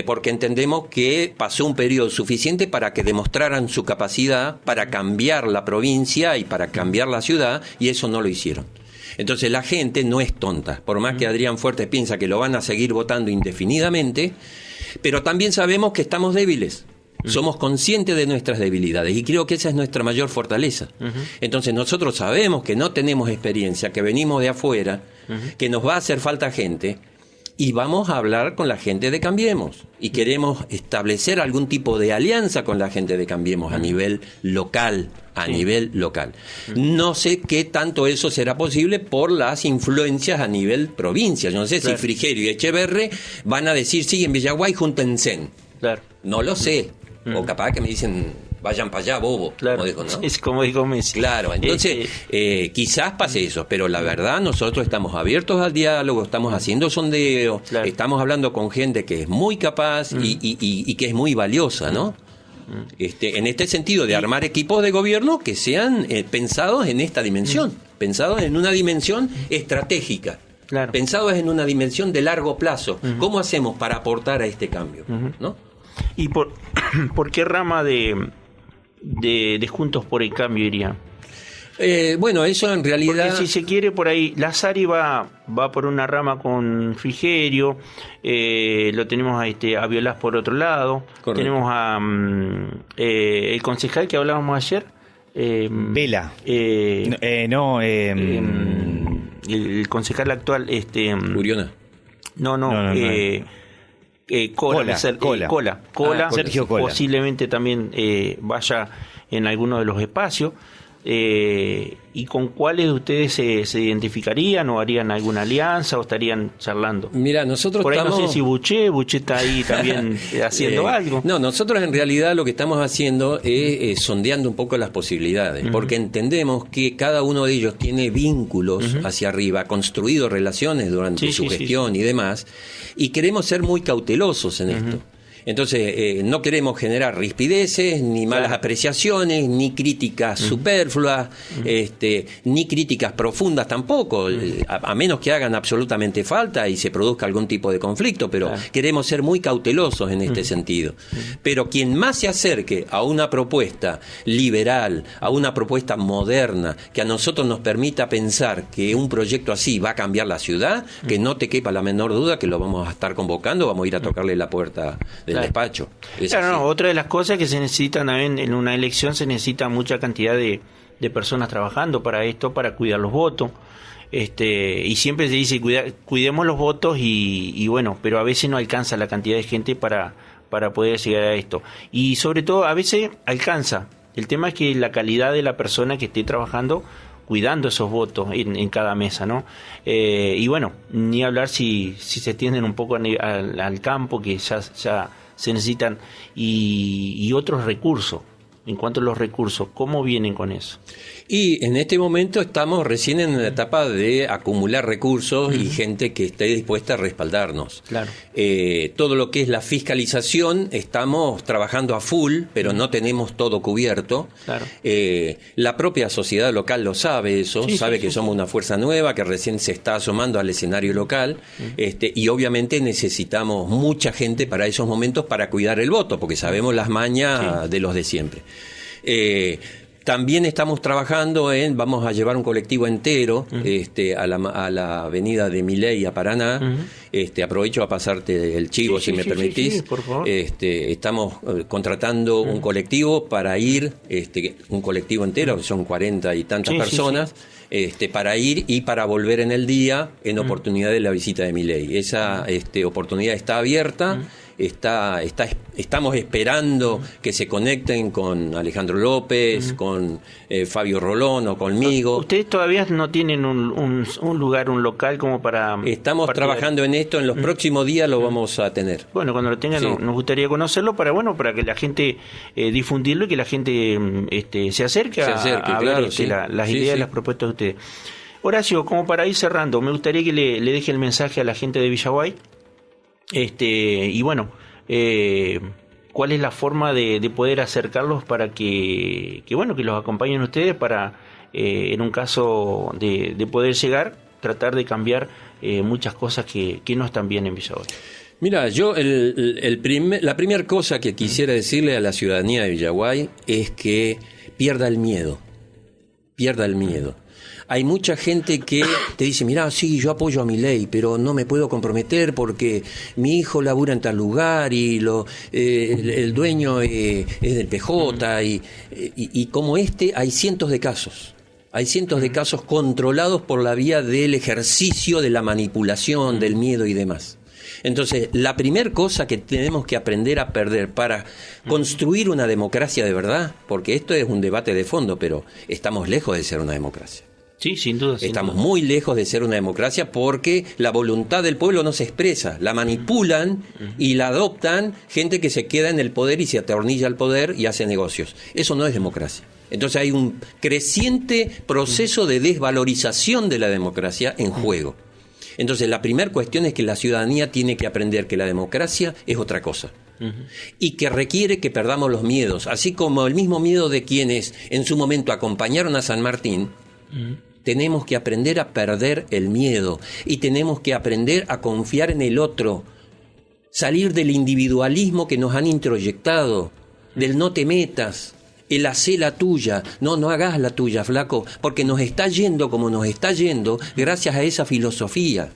porque entendemos que pasó un periodo suficiente para que demostraran su capacidad para cambiar la provincia y para cambiar la ciudad, y eso no lo hicieron. Entonces la gente no es tonta, por más que Adrián Fuertes piensa que lo van a seguir votando indefinidamente, pero también sabemos que estamos débiles. Somos conscientes de nuestras debilidades y creo que esa es nuestra mayor fortaleza. Entonces nosotros sabemos que no tenemos experiencia, que venimos de afuera, que nos va a hacer falta gente, y vamos a hablar con la gente de Cambiemos. Y queremos establecer algún tipo de alianza con la gente de Cambiemos a nivel local. No sé qué tanto eso será posible por las influencias a nivel provincia. Yo no sé si Frigerio y Echeverre van a decir, sí, en Villaguay júntense. Claro. No lo sé. O capaz que me dicen, vayan para allá, bobo. Claro. Como dijo, ¿no? Es como dijo Messi. Claro, entonces quizás pase eso, pero la verdad nosotros estamos abiertos al diálogo, estamos haciendo sondeos, estamos hablando con gente que es muy capaz y que es muy valiosa, ¿no? En este sentido de armar equipos de gobierno que sean pensados en esta dimensión, pensados en una dimensión estratégica, pensados en una dimensión de largo plazo. ¿Cómo hacemos para aportar a este cambio? ¿No? ¿Y por qué rama de Juntos por el Cambio iría? Bueno, eso en realidad... Porque si se quiere por ahí, Lazzari va por una rama con Frigerio, lo tenemos a Violás por otro lado. Correcto. Tenemos a el concejal que hablábamos ayer. Vela. El concejal actual, Uriona. No. Cola. Sergio Cola. Posiblemente también vaya en alguno de los espacios. ¿Y con cuáles de ustedes se identificarían o harían alguna alianza o estarían charlando? Mira, nosotros por ahí estamos... no sé si Buché está ahí también haciendo algo. No, nosotros en realidad lo que estamos haciendo es sondeando un poco las posibilidades, porque entendemos que cada uno de ellos tiene vínculos hacia arriba, ha construido relaciones durante su gestión y demás, y queremos ser muy cautelosos en esto. Entonces, no queremos generar rispideces, ni malas apreciaciones, ni críticas superfluas, ni críticas profundas tampoco, a menos que hagan absolutamente falta y se produzca algún tipo de conflicto, pero queremos ser muy cautelosos en este sentido. Pero quien más se acerque a una propuesta liberal, a una propuesta moderna, que a nosotros nos permita pensar que un proyecto así va a cambiar la ciudad, que no te quepa la menor duda que lo vamos a estar convocando, vamos a ir a tocarle la puerta del despacho. Otra de las cosas que se necesitan también en una elección, se necesita mucha cantidad de personas trabajando para esto, para cuidar los votos. Y siempre se dice cuidemos los votos y bueno, pero a veces no alcanza la cantidad de gente para poder llegar a esto. Y sobre todo a veces alcanza. El tema es que la calidad de la persona que esté trabajando cuidando esos votos en cada mesa, ¿no? Y bueno, ni hablar si se tienden un poco al campo, que ya se necesitan, y otros recursos. En cuanto a los recursos, ¿cómo vienen con eso? Y en este momento estamos recién en una etapa de acumular recursos y gente que esté dispuesta a respaldarnos. Claro. Todo lo que es la fiscalización, estamos trabajando a full, pero no tenemos todo cubierto. Claro. La propia sociedad local lo sabe eso, sabe que somos una fuerza nueva que recién se está asomando al escenario local, y obviamente necesitamos mucha gente para esos momentos para cuidar el voto, porque sabemos las mañas de los de siempre. También estamos trabajando vamos a llevar un colectivo entero a la avenida de Miley a Paraná. Aprovecho a pasarte el chivo, si me permitís. Sí, por favor. Estamos contratando un colectivo para ir, un colectivo entero, que son 40 y tantas personas, para ir y para volver en el día en oportunidad de la visita de Milei. Esa oportunidad está abierta. Estamos esperando que se conecten con Alejandro López, con Fabio Rolón o conmigo. ¿Ustedes todavía no tienen un lugar, un local como para...? Estamos trabajando en esto, en los próximos días lo vamos a tener. Bueno, cuando lo tengan nos gustaría conocerlo para que la gente difundirlo y que la gente se acerque a ver las ideas y las propuestas de ustedes. Horacio, como para ir cerrando, me gustaría que le deje el mensaje a la gente de Villaguay. Y bueno, ¿cuál es la forma de poder acercarlos para que los acompañen ustedes para, en un caso de poder llegar, tratar de cambiar muchas cosas que no están bien en Villaguay? Mira, yo la primera cosa que quisiera decirle a la ciudadanía de Villaguay es que pierda el miedo. Hay mucha gente que te dice, mirá, sí, yo apoyo a Milei, pero no me puedo comprometer porque mi hijo labura en tal lugar y el dueño es del PJ y como hay cientos de casos. Hay cientos de casos controlados por la vía del ejercicio de la manipulación, del miedo y demás. Entonces, la primera cosa que tenemos que aprender a perder para construir una democracia de verdad, porque esto es un debate de fondo, pero estamos lejos de ser una democracia. Sí, sin duda. Estamos muy lejos de ser una democracia porque la voluntad del pueblo no se expresa, la manipulan y la adoptan gente que se queda en el poder y se atornilla al poder y hace negocios. Eso no es democracia. Entonces hay un creciente proceso de desvalorización de la democracia en juego. Entonces la primera cuestión es que la ciudadanía tiene que aprender que la democracia es otra cosa. Y que requiere que perdamos los miedos, así como el mismo miedo de quienes en su momento acompañaron a San Martín. Tenemos que aprender a perder el miedo y tenemos que aprender a confiar en el otro, salir del individualismo que nos han introyectado, del no te metas, el hacé la tuya, no hagas la tuya, flaco, porque nos está yendo como nos está yendo gracias a esa filosofía.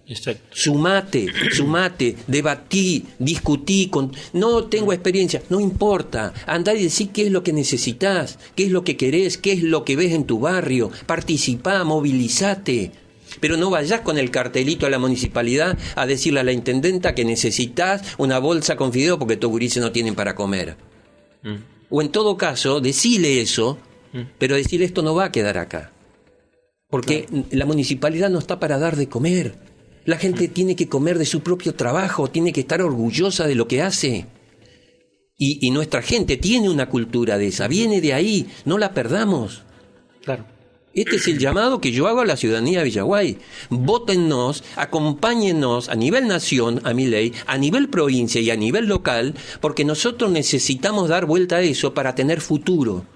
Exacto. Sumate, debatí, discutí, no tengo experiencia, no importa, andá y decí qué es lo que necesitas, qué es lo que querés, qué es lo que ves en tu barrio, participá, movilizate, pero no vayas con el cartelito a la municipalidad a decirle a la intendenta que necesitas una bolsa con fideo porque tus gurises no tienen para comer. O en todo caso, decile eso, pero decirle esto no va a quedar acá, porque la municipalidad no está para dar de comer. La gente tiene que comer de su propio trabajo, tiene que estar orgullosa de lo que hace. Y nuestra gente tiene una cultura de esa, viene de ahí, no la perdamos. Claro. Este es el llamado que yo hago a la ciudadanía de Villaguay. Vótennos, acompáñennos a nivel nación, a Milei, a nivel provincia y a nivel local, porque nosotros necesitamos dar vuelta a eso para tener futuro.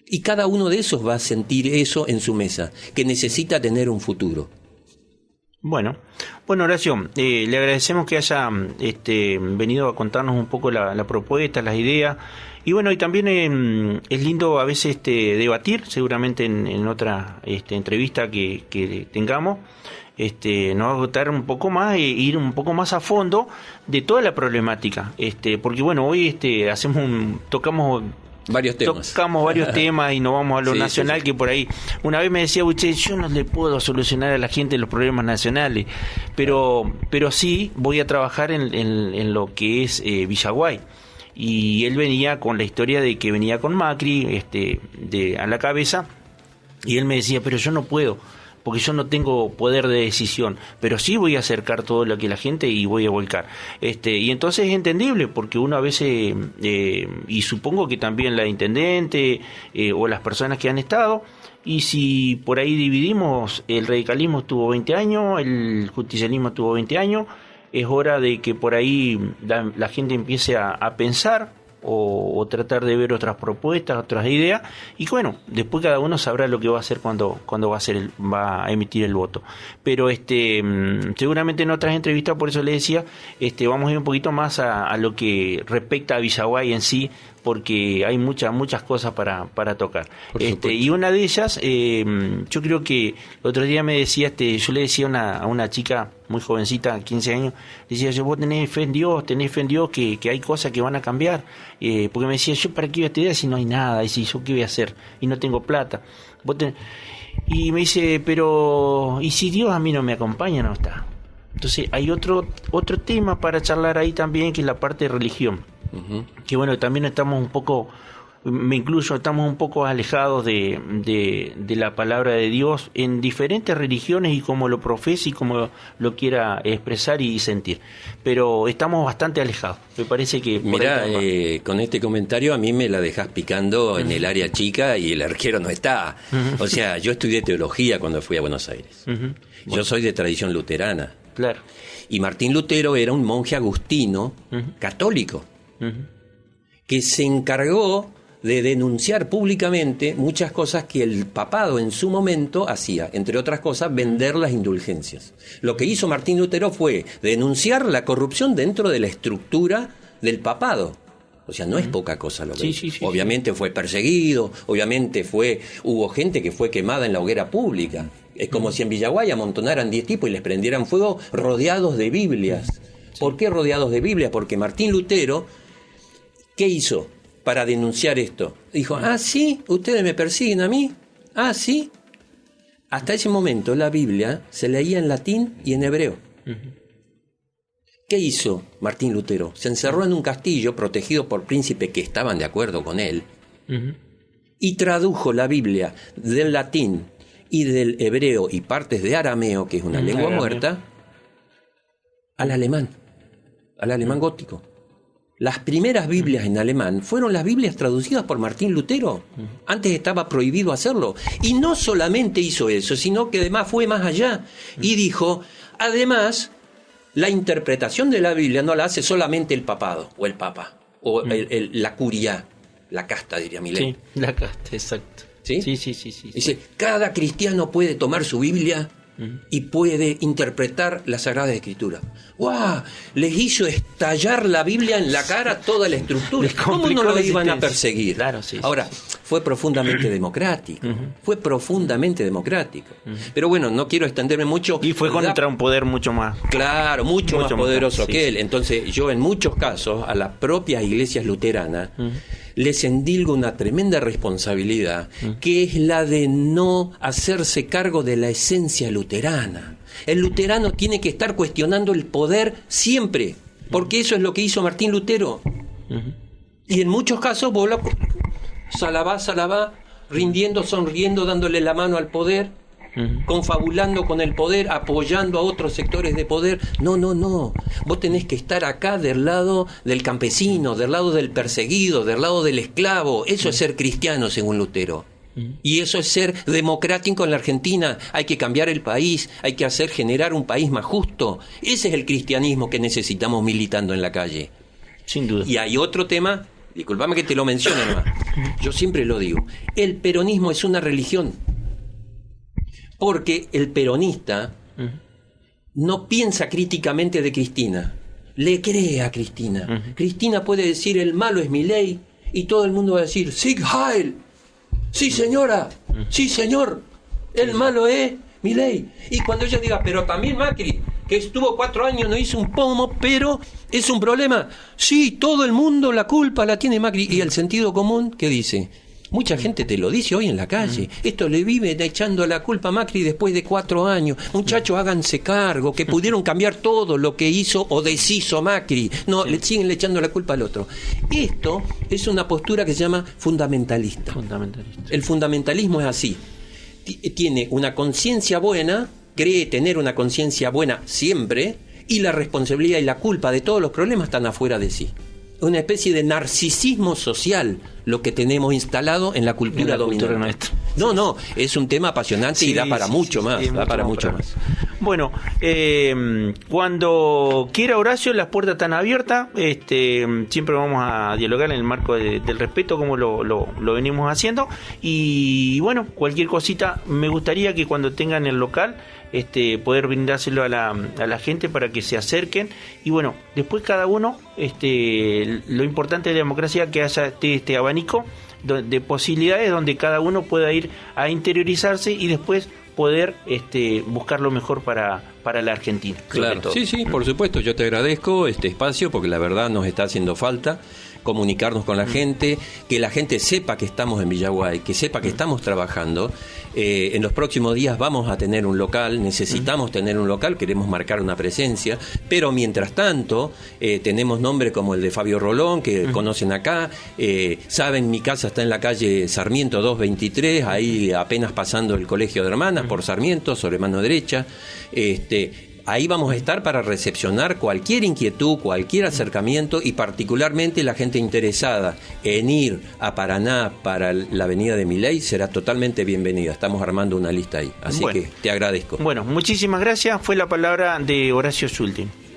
Y cada uno de esos va a sentir eso en su mesa, que necesita tener un futuro. Bueno, Horacio, le agradecemos que haya venido a contarnos un poco la propuesta, las ideas, y bueno, y también es lindo a veces debatir, seguramente en otra entrevista que tengamos, nos va a gustar un poco más e ir un poco más a fondo de toda la problemática, porque bueno, hoy tocamos varios temas y nos vamos a lo nacional, que por ahí una vez me decía usted, yo no le puedo solucionar a la gente los problemas nacionales, pero sí voy a trabajar en lo que es Villaguay. Y él venía con la historia de que venía con Macri a la cabeza, y él me decía, pero yo no puedo, porque yo no tengo poder de decisión, pero sí voy a acercar todo lo que la gente y voy a volcar. Y entonces es entendible, porque uno a veces, y supongo que también la intendente o las personas que han estado, y si por ahí dividimos, el radicalismo tuvo 20 años, el justicialismo tuvo 20 años, es hora de que por ahí la gente empiece a pensar, o tratar de ver otras propuestas, otras ideas, y bueno, después cada uno sabrá lo que va a hacer cuando va a emitir el voto. Pero seguramente en otras entrevistas, por eso le decía, vamos a ir un poquito más a lo que respecta a Villaguay en sí, porque hay muchas cosas para tocar. Y una de ellas, yo creo que el otro día me decía, yo le decía a una chica muy jovencita, 15 años, decía yo, vos tenés fe en Dios, que hay cosas que van a cambiar, porque me decía, yo para qué voy a estudiar si no hay nada, y si yo qué voy a hacer, y no tengo plata. Y me dice, pero, ¿y si Dios a mí no me acompaña? No está. Entonces hay otro tema para charlar ahí también, que es la parte de religión. Que bueno, también estamos un poco, me incluyo, estamos un poco alejados de la palabra de Dios en diferentes religiones y como lo profesa y como lo quiera expresar y sentir, pero estamos bastante alejados. Me parece que mirá, con este comentario a mí me la dejás picando en el área chica y el arquero no está. O sea, yo estudié teología cuando fui a Buenos Aires. Yo soy de tradición luterana. Claro. Y Martín Lutero era un monje agustino católico que se encargó de denunciar públicamente muchas cosas que el papado en su momento hacía, entre otras cosas, vender las indulgencias. Lo que hizo Martín Lutero fue denunciar la corrupción dentro de la estructura del papado. O sea, no es poca cosa lo que hizo. Sí, obviamente fue perseguido, obviamente hubo gente que fue quemada en la hoguera pública. Es como si en Villaguay amontonaran 10 tipos y les prendieran fuego rodeados de Biblias. ¿Por qué rodeados de Biblias? Porque Martín Lutero, ¿qué hizo para denunciar esto? Dijo, sí, ustedes me persiguen a mí, sí. Hasta ese momento la Biblia se leía en latín y en hebreo. ¿Qué hizo Martín Lutero? Se encerró en un castillo protegido por príncipes que estaban de acuerdo con él y tradujo la Biblia del latín y del hebreo y partes de arameo, que es una lengua muerta, al alemán gótico. Las primeras Biblias en alemán fueron las Biblias traducidas por Martín Lutero. Antes estaba prohibido hacerlo. Y no solamente hizo eso, sino que además fue más allá y dijo, además, la interpretación de la Biblia no la hace solamente el papado o el papa o la curia, la casta, diría Milei. Sí, la casta, exacto. ¿Sí? Sí. Dice, cada cristiano puede tomar su Biblia y puede interpretar la Sagrada Escritura. ¡Guau! Les hizo estallar la Biblia en la cara toda la estructura. ¿Cómo no lo iban a perseguir? Claro, sí. Ahora, fue profundamente democrático. Pero bueno, no quiero extenderme mucho. Y fue contra un poder mucho más. Claro, mucho más poderoso sí, que él. Entonces, yo en muchos casos, a las propias iglesias luteranas, les endilgo una tremenda responsabilidad, que es la de no hacerse cargo de la esencia luterana. El luterano tiene que estar cuestionando el poder siempre, porque eso es lo que hizo Martín Lutero. Y en muchos casos, salabá, rindiendo, sonriendo, dándole la mano al poder, confabulando con el poder, apoyando a otros sectores de poder. No. Vos tenés que estar acá del lado del campesino, del lado del perseguido, del lado del esclavo. Eso es ser cristiano, según Lutero. Y eso es ser democrático en la Argentina. Hay que cambiar el país, hay que generar un país más justo. Ese es el cristianismo que necesitamos militando en la calle. Sin duda. Y hay otro tema, disculpame que te lo mencione nomás. Yo siempre lo digo. El peronismo es una religión. Porque el peronista no piensa críticamente de Cristina. Le cree a Cristina. Cristina puede decir el malo es Milei y todo el mundo va a decir Sieg Heil. Sí, señora. Sí, señor. El malo es Milei. Y cuando ella diga, pero también Macri, que estuvo 4 años, no hizo un pomo, pero es un problema. Sí, todo el mundo la culpa la tiene Macri. Y el sentido común, ¿qué dice? Mucha gente te lo dice hoy en la calle. Esto le vive echando la culpa a Macri después de 4 años. Muchachos, háganse cargo, que pudieron cambiar todo lo que hizo o deshizo Macri. No, le siguen echando la culpa al otro. Esto es una postura que se llama fundamentalista. El fundamentalismo es así. Tiene una conciencia buena, cree tener una conciencia buena siempre, y la responsabilidad y la culpa de todos los problemas están afuera de sí. Una especie de narcisismo social lo que tenemos instalado en la cultura dominante. No, es un tema apasionante y da para mucho más. Bueno, cuando quiera Horacio, las puertas están abiertas. Siempre vamos a dialogar en el marco del respeto, como lo venimos haciendo. Y bueno, cualquier cosita, me gustaría que cuando tengan el local, poder brindárselo a la gente para que se acerquen. Y bueno, después cada uno, lo importante de la democracia es que haya este abanico de posibilidades donde cada uno pueda ir a interiorizarse y después poder buscar lo mejor para la Argentina. Claro, sí, por supuesto. Yo te agradezco este espacio porque la verdad nos está haciendo falta comunicarnos con la gente, que la gente sepa que estamos en Villaguay, que sepa que estamos trabajando. En los próximos días vamos a tener un local, necesitamos tener un local, queremos marcar una presencia, pero mientras tanto tenemos nombres como el de Fabio Rolón, que conocen acá, saben, mi casa está en la calle Sarmiento 223, ahí apenas pasando el Colegio de Hermanas, por Sarmiento, sobre mano derecha. Ahí vamos a estar para recepcionar cualquier inquietud, cualquier acercamiento y particularmente la gente interesada en ir a Paraná para la avenida de Milei será totalmente bienvenida. Estamos armando una lista ahí, así que te agradezco. Bueno, muchísimas gracias. Fue la palabra de Horacio Schulting.